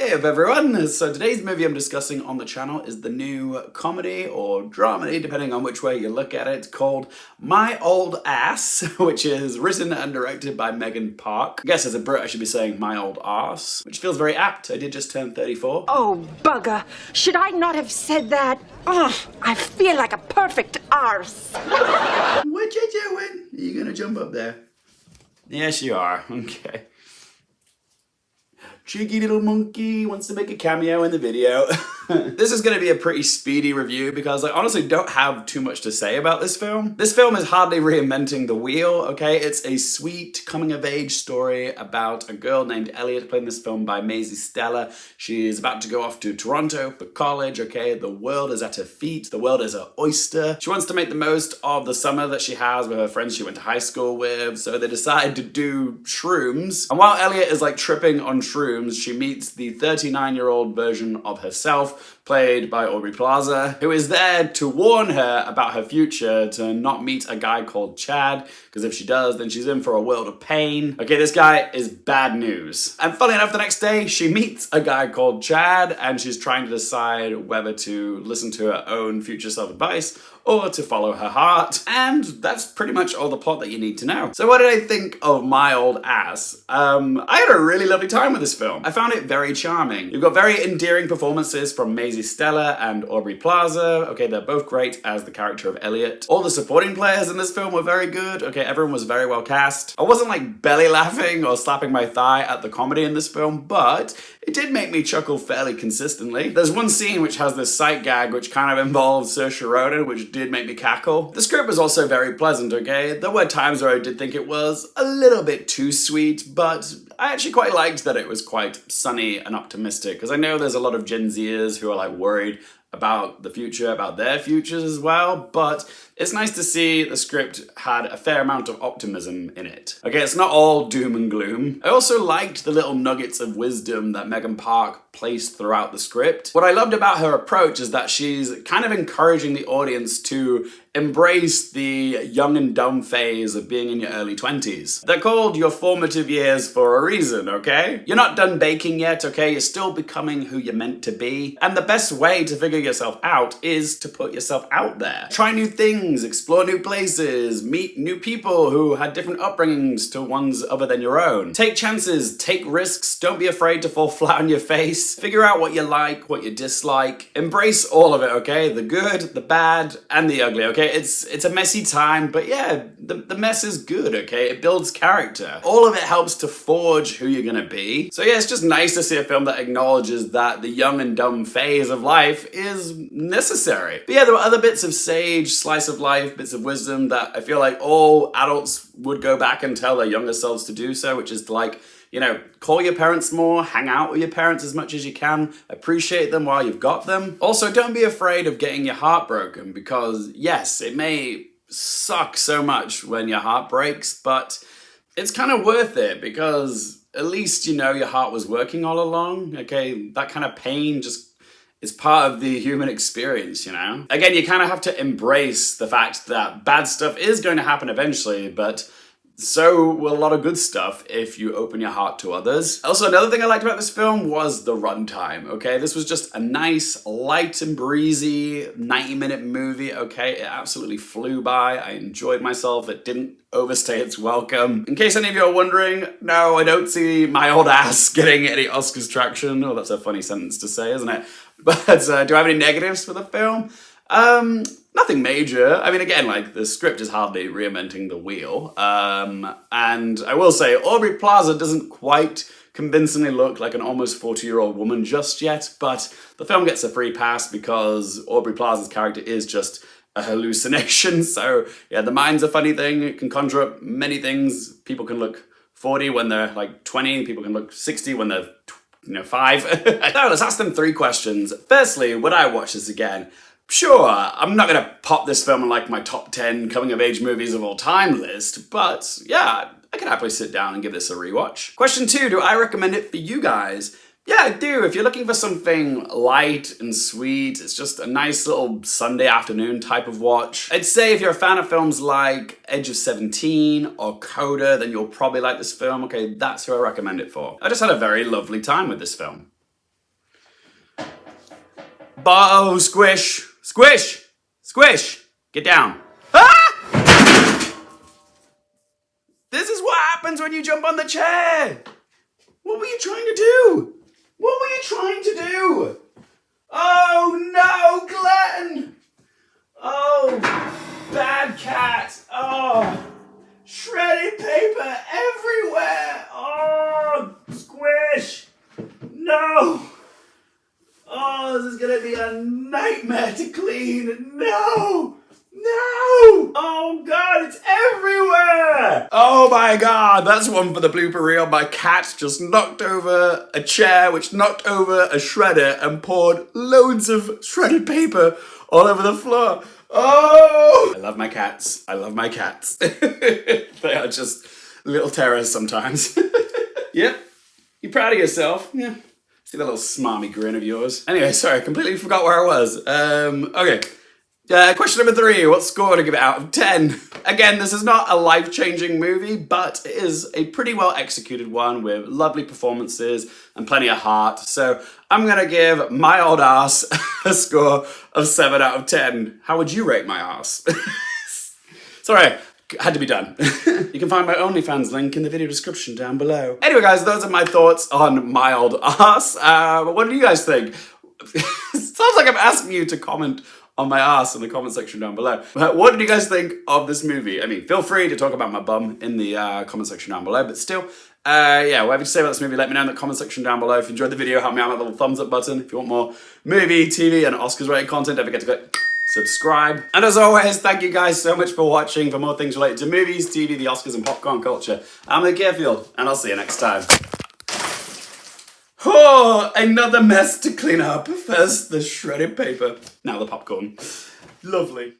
Hey up everyone! So today's movie I'm discussing on the channel is the new comedy or dramedy, depending on which way you look at it, called My Old Ass, which is written and directed by Megan Park. I guess as a Brit I should be saying My Old Arse, which feels very apt. I did just turn 34. Oh, bugger. Should I not have said that? Ugh, I feel like a perfect arse. What you doing? Are you gonna jump up there? Yes you are, okay. Cheeky little monkey wants to make a cameo in the video. This is going to be a pretty speedy review because I honestly don't have too much to say about this film. This film is hardly reinventing the wheel, okay? It's a sweet coming-of-age story about a girl named Elliot, played in this film by Maisy Stella. She is about to go off to Toronto for college, okay? The world is at her feet. The world is her oyster. She wants to make the most of the summer that she has with her friends she went to high school with, so they decide to do shrooms. And while Elliot is like tripping on shrooms, she meets the 39-year-old version of herself, played by Aubrey Plaza, who is there to warn her about her future to not meet a guy called Chad, because if she does, then she's in for a world of pain. Okay, this guy is bad news. And funny enough, the next day, she meets a guy called Chad, and she's trying to decide whether to listen to her own future self-advice or to follow her heart. And that's pretty much all the plot that you need to know. So what did I think of My Old Ass? I had a really lovely time with this film. I found it very charming. You've got very endearing performances from Maisy Stella and Aubrey Plaza. Okay, they're both great as the character of Elliot. All the supporting players in this film were very good. Okay, everyone was very well cast. I wasn't like belly laughing or slapping my thigh at the comedy in this film, but it did make me chuckle fairly consistently. There's one scene which has this sight gag which kind of involves Saoirse Ronan, which did make me cackle. The script was also very pleasant, okay? There were times where I did think it was a little bit too sweet, but I actually quite liked that it was quite sunny and optimistic, because I know there's a lot of Gen Zers who are like worried about the future, about their futures as well, but it's nice to see the script had a fair amount of optimism in it. Okay, it's not all doom and gloom. I also liked the little nuggets of wisdom that Megan Park placed throughout the script. What I loved about her approach is that she's kind of encouraging the audience to embrace the young and dumb phase of being in your early 20s. They're called your formative years for a reason, okay? You're not done baking yet, okay? You're still becoming who you're meant to be. And the best way to figure yourself out is to put yourself out there. Try new things, explore new places, meet new people who had different upbringings to ones other than your own. Take chances, take risks, don't be afraid to fall flat on your face. Figure out what you like, what you dislike. Embrace all of it, okay? The good, the bad, and the ugly, okay? It's a messy time, but yeah, the mess is good, okay? It builds character. All of it helps to forge who you're gonna be. So yeah, it's just nice to see a film that acknowledges that the young and dumb phase of life is necessary. But yeah, there were other bits of sage, slice of life, bits of wisdom that I feel like all adults would go back and tell their younger selves to do so, which is to like, you know, call your parents more, hang out with your parents as much as you can, appreciate them while you've got them. Also, don't be afraid of getting your heart broken, because yes, it may suck so much when your heart breaks, but it's kind of worth it because at least you know your heart was working all along, okay? That kind of pain just is part of the human experience, you know? Again, you kind of have to embrace the fact that bad stuff is going to happen eventually, but so will a lot of good stuff if you open your heart to others. Also, another thing I liked about this film was the runtime, okay? This was just a nice, light and breezy 90-minute movie, okay? It absolutely flew by. I enjoyed myself. It didn't overstay its welcome. In case any of you are wondering, no, I don't see My Old Ass getting any Oscars traction. Oh, that's a funny sentence to say, isn't it? But do I have any negatives for the film? Nothing major. I mean, again, like, the script is hardly reinventing the wheel. And I will say, Aubrey Plaza doesn't quite convincingly look like an almost 40-year-old woman just yet, but the film gets a free pass because Aubrey Plaza's character is just a hallucination. So, yeah, the mind's a funny thing. It can conjure up many things. People can look 40 when they're, like, 20. People can look 60 when they're 5. So let's ask them 3 questions. Firstly, would I watch this again? Sure, I'm not gonna pop this film on like my top 10 coming-of-age movies of all time list, but yeah, I could happily sit down and give this a rewatch. Question 2, do I recommend it for you guys? Yeah, I do. If you're looking for something light and sweet, it's just a nice little Sunday afternoon type of watch. I'd say if you're a fan of films like Edge of 17 or Coda, then you'll probably like this film. Okay, that's who I recommend it for. I just had a very lovely time with this film. Oh, squish. Squish. Squish. Get down. Ah! This is what happens when you jump on the chair. What were you trying to do? What were you trying to do? Oh no, Glenn! Oh, bad cat. Oh, shredded paper everywhere. Oh, squish. No. Oh, this is gonna be a nightmare to clean. No. No! Oh god, it's everywhere! Oh my god, that's one for the blooper reel. My cat just knocked over a chair, which knocked over a shredder and poured loads of shredded paper all over the floor. Oh! I love my cats. I love my cats. They are just little terrors sometimes. Yep. You proud of yourself? Yeah. See that little smarmy grin of yours? Anyway, sorry, I completely forgot where I was. Okay. Question number 3, what score to give it out of 10? Again, this is not a life-changing movie, but it is a pretty well executed one with lovely performances and plenty of heart. So I'm gonna give my old ass a score of 7 out of 10. How would you rate my ass? Sorry, had to be done. You can find my OnlyFans link in the video description down below. Anyway guys, those are my thoughts on my old ass. What do you guys think? It sounds like I'm asking you to comment on my ass in the comment section down below. But what did you guys think of this movie? I mean, feel free to talk about my bum in the comment section down below, but still, yeah, whatever you say about this movie, let me know in the comment section down below. If you enjoyed the video, help me out with that little thumbs up button. If you want more movie, TV, and Oscars related content, don't forget to click subscribe. And as always, thank you guys so much for watching. For more things related to movies, TV, the Oscars, and popcorn culture, I'm Luke Hearfield, and I'll see you next time. Oh, another mess to clean up. First the shredded paper, now the popcorn. Lovely.